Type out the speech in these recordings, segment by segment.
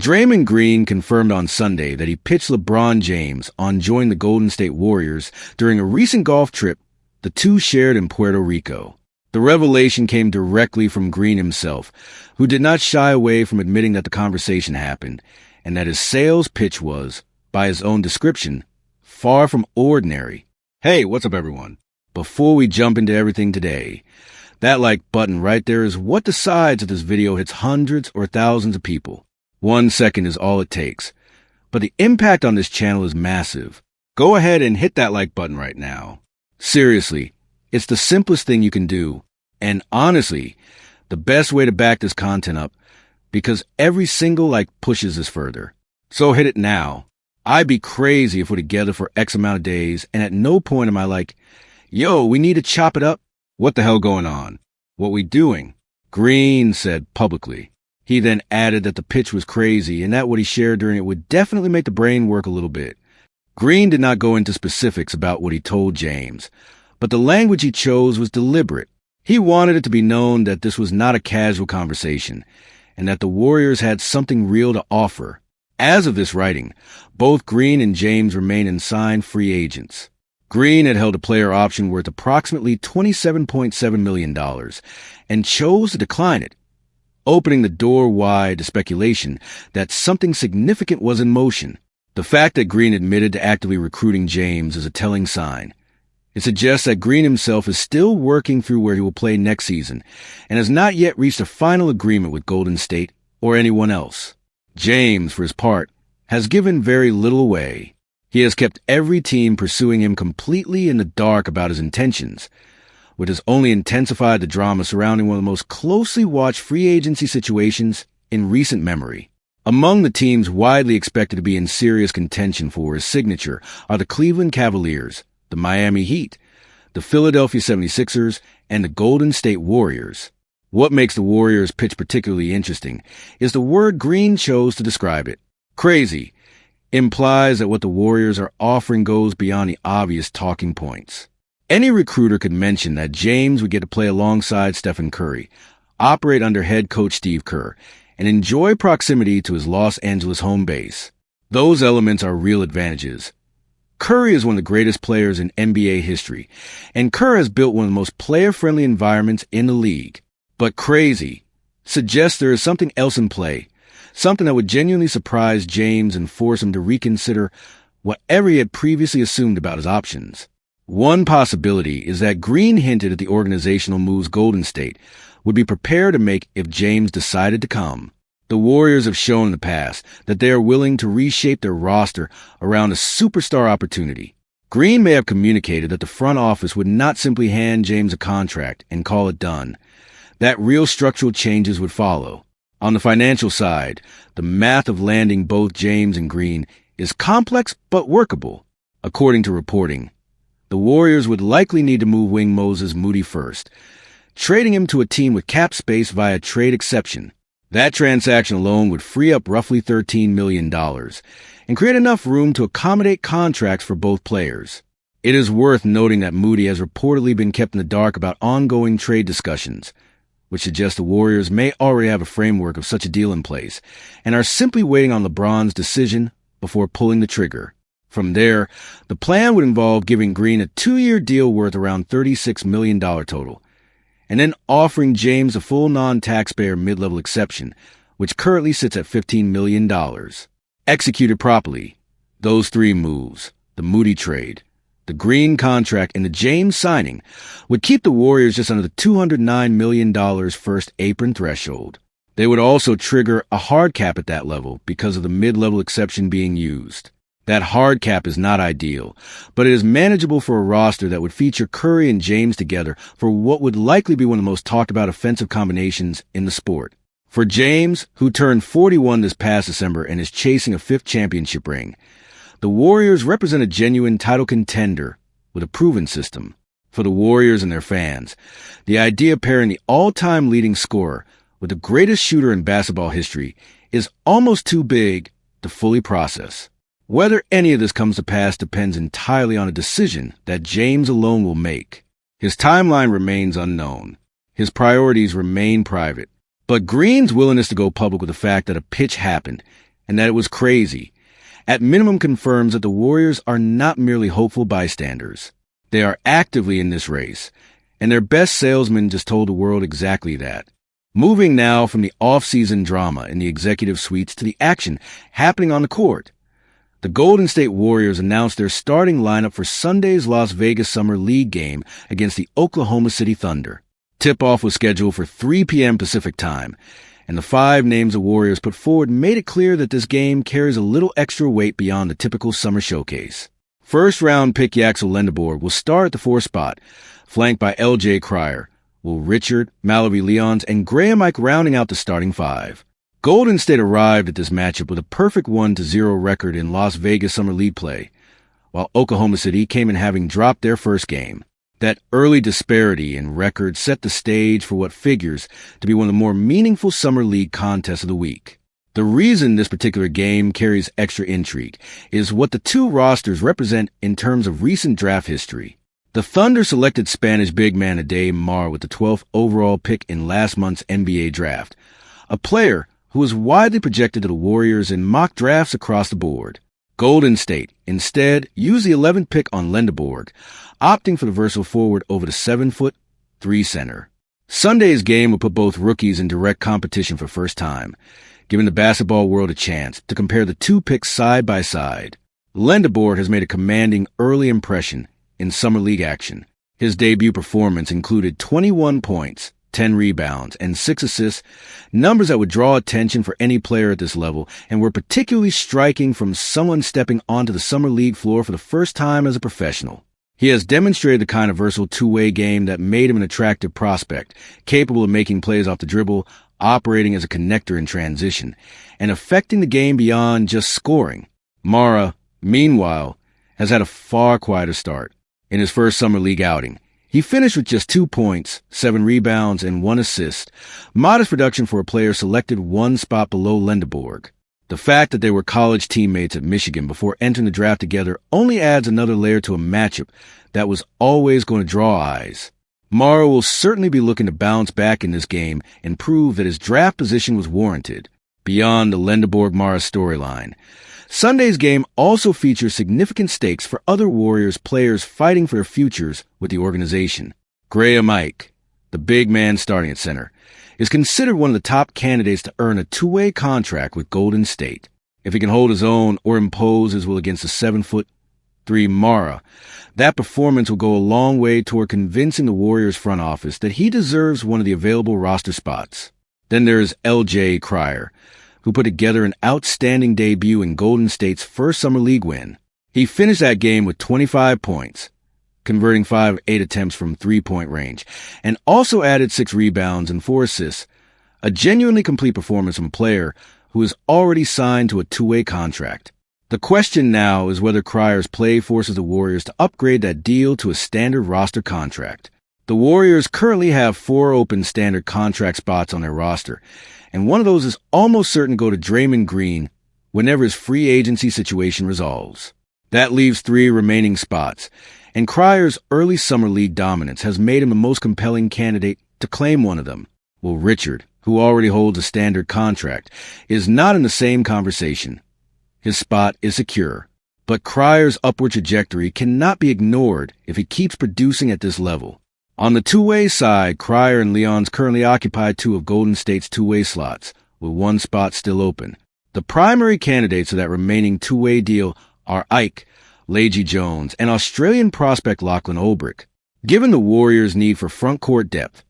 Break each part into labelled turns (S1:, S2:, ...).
S1: Draymond Green confirmed on Sunday that he pitched LeBron James on joining the Golden State Warriors during a recent golf trip the two shared in Puerto Rico. The revelation came directly from Green himself, who did not shy away from admitting that the conversation happened, and that his sales pitch was, by his own description, far from ordinary. Hey, what's up, everyone? Before we jump into everything today, that like button right there is what decides if this video hits hundreds or thousands of people. 1 second is all it takes. But the impact on this channel is massive. Go ahead and hit that like button right now. Seriously, it's the simplest thing you can do. And honestly, the best way to back this content up, because every single like pushes us further. So hit it now. I'd be crazy if we're together for X amount of days, and at no point am I like, yo, we need to chop it up. What the hell going on? What we doing? Green said publicly. He then added that the pitch was crazy and that what he shared during it would definitely make the brain work a little bit. Green did not go into specifics about what he told James, but the language he chose was deliberate. He wanted it to be known that this was not a casual conversation and that the Warriors had something real to offer. As of this writing, both Green and James remain unsigned free agents. Green had held a player option worth approximately $27.7 million and chose to decline it, opening the door wide to speculation that something significant was in motion. The fact that Green admitted to actively recruiting James is a telling sign. It suggests that Green himself is still working through where he will play next season and has not yet reached a final agreement with Golden State or anyone else. James, for his part, has given very little away. He has kept every team pursuing him completely in the dark about his intentions, which has only intensified the drama surrounding one of the most closely watched free agency situations in recent memory. Among the teams widely expected to be in serious contention for his signature are the Cleveland Cavaliers, the Miami Heat, the Philadelphia 76ers, and the Golden State Warriors. What makes the Warriors pitch particularly interesting is the word Green chose to describe it. Crazy implies that what the Warriors are offering goes beyond the obvious talking points. Any recruiter could mention that James would get to play alongside Stephen Curry, operate under head coach Steve Kerr, and enjoy proximity to his Los Angeles home base. Those elements are real advantages. Curry is one of the greatest players in NBA history, and Kerr has built one of the most player-friendly environments in the league. But crazy suggests there is something else in play, something that would genuinely surprise James and force him to reconsider whatever he had previously assumed about his options. One possibility is that Green hinted at the organizational moves Golden State would be prepared to make if James decided to come. The Warriors have shown in the past that they are willing to reshape their roster around a superstar opportunity. Green may have communicated that the front office would not simply hand James a contract and call it done, that real structural changes would follow. On the financial side, the math of landing both James and Green is complex but workable. According to reporting, the Warriors would likely need to move wing Moses Moody first, trading him to a team with cap space via trade exception. That transaction alone would free up roughly $13 million and create enough room to accommodate contracts for both players. It is worth noting that Moody has reportedly been kept in the dark about ongoing trade discussions, which suggests the Warriors may already have a framework of such a deal in place and are simply waiting on LeBron's decision before pulling the trigger. From there, the plan would involve giving Green a 2-year deal worth around $36 million total, and then offering James a full non-taxpayer mid-level exception, which currently sits at $15 million. Executed properly, those three moves, the Moody trade, the Green contract, and the James signing, would keep the Warriors just under the $209 million first apron threshold. They would also trigger a hard cap at that level because of the mid-level exception being used. That hard cap is not ideal, but it is manageable for a roster that would feature Curry and James together for what would likely be one of the most talked about offensive combinations in the sport. For James, who turned 41 this past December and is chasing a 5th championship ring, the Warriors represent a genuine title contender with a proven system. For the Warriors and their fans, the idea of pairing the all-time leading scorer with the greatest shooter in basketball history is almost too big to fully process. Whether any of this comes to pass depends entirely on a decision that James alone will make. His timeline remains unknown. His priorities remain private. But Green's willingness to go public with the fact that a pitch happened and that it was crazy, at minimum confirms that the Warriors are not merely hopeful bystanders. They are actively in this race, and their best salesman just told the world exactly that. Moving now from the off-season drama in the executive suites to the action happening on the court. The Golden State Warriors announced their starting lineup for Sunday's Las Vegas Summer League game against the Oklahoma City Thunder. Tip-off was scheduled for 3 p.m. Pacific time, and the 5 names the Warriors put forward made it clear that this game carries a little extra weight beyond the typical summer showcase. First-round pick Yaxel Lendeborg will start at the 4 spot, flanked by L.J. Cryer, Will Richard, Mallory Leons, and Graham Ike rounding out the starting 5. Golden State arrived at this matchup with a perfect 1-0 record in Las Vegas Summer League play, while Oklahoma City came in having dropped their first game. That early disparity in record set the stage for what figures to be one of the more meaningful Summer League contests of the week. The reason this particular game carries extra intrigue is what the two rosters represent in terms of recent draft history. The Thunder selected Spanish big man Aday Mar with the 12th overall pick in last month's NBA draft, a player who was widely projected to the Warriors in mock drafts across the board. Golden State instead used the 11th pick on Lendeborg, opting for the versatile forward over the 7'3" center. Sunday's game will put both rookies in direct competition for first time, giving the basketball world a chance to compare the two picks side by side. Lendeborg has made a commanding early impression in Summer League action. His debut performance included 21 points, 10 rebounds, and 6 assists, numbers that would draw attention for any player at this level and were particularly striking from someone stepping onto the Summer League floor for the first time as a professional. He has demonstrated the kind of versatile two-way game that made him an attractive prospect, capable of making plays off the dribble, operating as a connector in transition, and affecting the game beyond just scoring. Mara, meanwhile, has had a far quieter start. In his first Summer League outing, he finished with just 2 points, 7 rebounds, and 1 assist, modest production for a player selected 1 spot below Lendeborg. The fact that they were college teammates at Michigan before entering the draft together only adds another layer to a matchup that was always going to draw eyes. Mara will certainly be looking to bounce back in this game and prove that his draft position was warranted. Beyond the Lendeborg-Mara storyline, Sunday's game also features significant stakes for other Warriors players fighting for their futures with the organization. Graham Ike, the big man starting at center, is considered one of the top candidates to earn a two-way contract with Golden State. If he can hold his own or impose his will against the 7'3" Mara, that performance will go a long way toward convincing the Warriors front office that he deserves one of the available roster spots. Then there's L.J. Cryer, who put together an outstanding debut in Golden State's first Summer League win. He finished that game with 25 points, converting 5 of 8 attempts from three-point range, and also added 6 rebounds and 4 assists, a genuinely complete performance from a player who is already signed to a two-way contract. The question now is whether Cryer's play forces the Warriors to upgrade that deal to a standard roster contract. The Warriors currently have 4 open standard contract spots on their roster, and one of those is almost certain to go to Draymond Green whenever his free agency situation resolves. That leaves 3 remaining spots, and Cryer's early Summer League dominance has made him the most compelling candidate to claim one of them. Will Richard, who already holds a standard contract, is not in the same conversation. His spot is secure, but Cryer's upward trajectory cannot be ignored if he keeps producing at this level. On the two-way side, Cryer and Leons currently occupy 2 of Golden State's two-way slots, with 1 spot still open. The primary candidates of that remaining two-way deal are Ike, Leji Jones, and Australian prospect Lachlan Olbrich. Given the Warriors' need for front-court depth,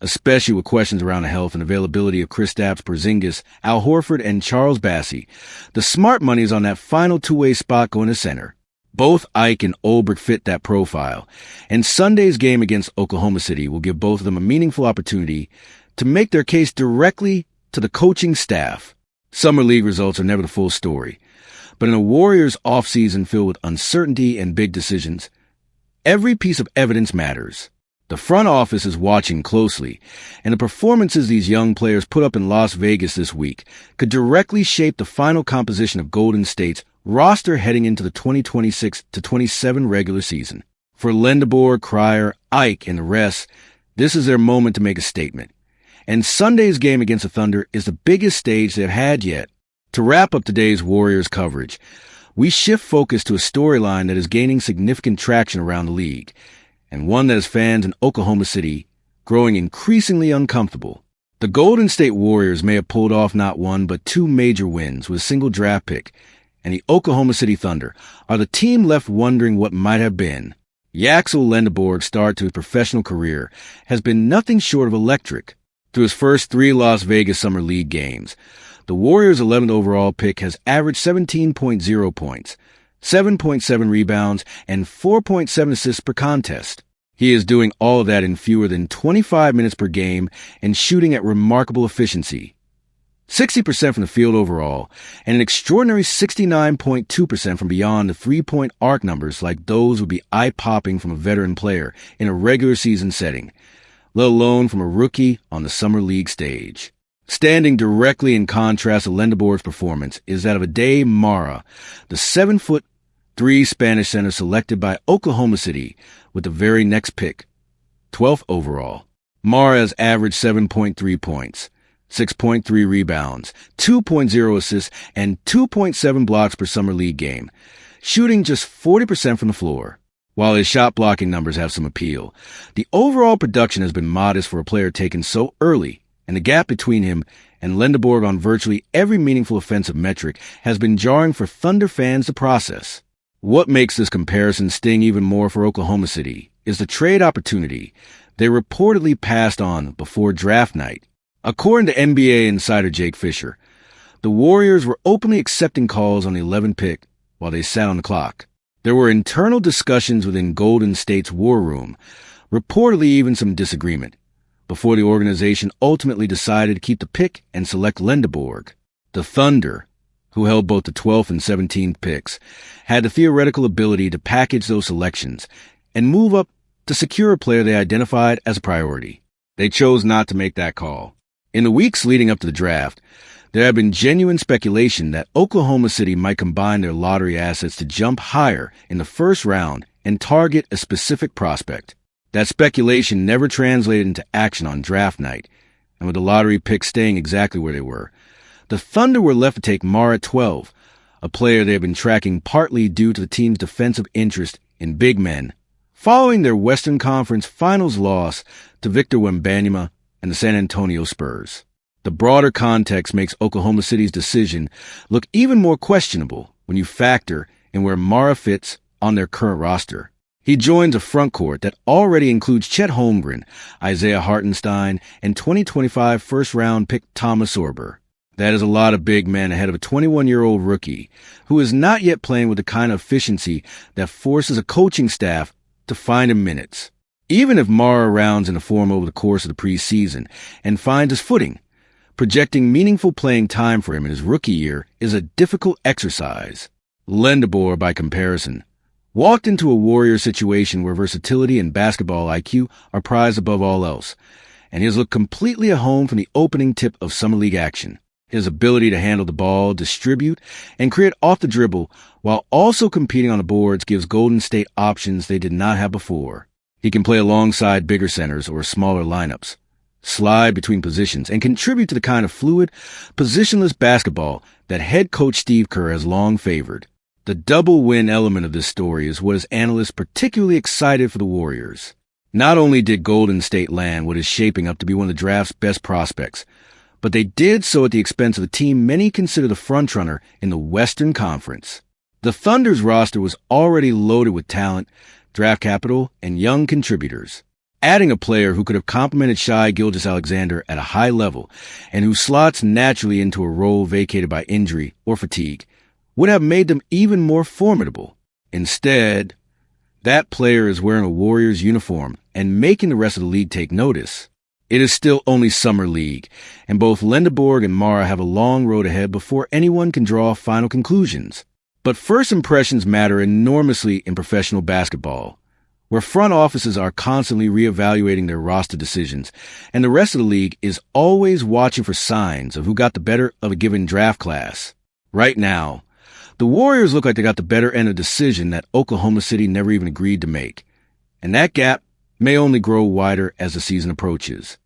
S1: especially with questions around the health and availability of Kristaps Porzingis, Al Horford, and Charles Bassey, the smart money is on that final two-way spot going to center. Both Ike and Olbrich fit that profile, and Sunday's game against Oklahoma City will give both of them a meaningful opportunity to make their case directly to the coaching staff. Summer League results are never the full story, but in a Warriors offseason filled with uncertainty and big decisions, every piece of evidence matters. The front office is watching closely, and the performances these young players put up in Las Vegas this week could directly shape the final composition of Golden State's roster heading into the 2026-27 regular season. For Lendeborg, Cryer, Ike, and the rest, this is their moment to make a statement. And Sunday's game against the Thunder is the biggest stage they've had yet. To wrap up today's Warriors coverage, we shift focus to a storyline that is gaining significant traction around the league, and one that has fans in Oklahoma City growing increasingly uncomfortable. The Golden State Warriors may have pulled off not one but two major wins with a single draft pick, and the Oklahoma City Thunder are the team left wondering what might have been. Yaxel Lendeborg's start to his professional career has been nothing short of electric. Through his first 3 Las Vegas Summer League games, the Warriors' 11th overall pick has averaged 17.0 points, 7.7 rebounds, and 4.7 assists per contest. He is doing all of that in fewer than 25 minutes per game and shooting at remarkable efficiency. 60% from the field overall, and an extraordinary 69.2% from beyond the three-point arc numbers like those would be eye-popping from a veteran player in a regular season setting, let alone from a rookie on the Summer League stage. Standing directly in contrast to Lendeborg's performance is that of Ade Mara, the 7'3" Spanish center selected by Oklahoma City with the very next pick, 12th overall. Mara has averaged 7.3 points, 6.3 rebounds, 2.0 assists, and 2.7 blocks per Summer League game, shooting just 40% from the floor. While his shot blocking numbers have some appeal, the overall production has been modest for a player taken so early, and the gap between him and Lendeborg on virtually every meaningful offensive metric has been jarring for Thunder fans to process. What makes this comparison sting even more for Oklahoma City is the trade opportunity they reportedly passed on before draft night. According to NBA insider Jake Fisher, the Warriors were openly accepting calls on the 11th pick while they sat on the clock. There were internal discussions within Golden State's war room, reportedly even some disagreement, before the organization ultimately decided to keep the pick and select Lendeborg. The Thunder, who held both the 12th and 17th picks, had the theoretical ability to package those selections and move up to secure a player they identified as a priority. They chose not to make that call. In the weeks leading up to the draft, there had been genuine speculation that Oklahoma City might combine their lottery assets to jump higher in the first round and target a specific prospect. That speculation never translated into action on draft night, and with the lottery picks staying exactly where they were, the Thunder were left to take Mara at 12, a player they had been tracking partly due to the team's defensive interest in big men, following their Western Conference Finals loss to Victor Wembanyama and the San Antonio Spurs. The broader context makes Oklahoma City's decision look even more questionable when you factor in where Mara fits on their current roster. He joins a frontcourt that already includes Chet Holmgren, Isaiah Hartenstein, and 2025 first-round pick Thomas Sorber. That is a lot of big men ahead of a 21-year-old rookie who is not yet playing with the kind of efficiency that forces a coaching staff to find him minutes. Even if Mara rounds into form over the course of the preseason and finds his footing, projecting meaningful playing time for him in his rookie year is a difficult exercise. Lendeborg, by comparison, walked into a Warrior situation where versatility and basketball IQ are prized above all else, and he has looked completely at home from the opening tip of Summer League action. His ability to handle the ball, distribute, and create off the dribble while also competing on the boards gives Golden State options they did not have before. He can play alongside bigger centers or smaller lineups, slide between positions, and contribute to the kind of fluid, positionless basketball that head coach Steve Kerr has long favored. The double win element of this story is what has analysts particularly excited for the Warriors. Not only did Golden State land what is shaping up to be one of the draft's best prospects, but they did so at the expense of the team many consider the frontrunner in the Western Conference. The Thunder's roster was already loaded with talent, draft capital, and young contributors. Adding a player who could have complemented Shai Gilgeous-Alexander at a high level and who slots naturally into a role vacated by injury or fatigue would have made them even more formidable. Instead, that player is wearing a Warriors uniform and making the rest of the league take notice. It is still only Summer League, and both Lendeborg and Mara have a long road ahead before anyone can draw final conclusions. But first impressions matter enormously in professional basketball, where front offices are constantly reevaluating their roster decisions, and the rest of the league is always watching for signs of who got the better of a given draft class. Right now, the Warriors look like they got the better end of a decision that Oklahoma City never even agreed to make, and that gap may only grow wider as the season approaches.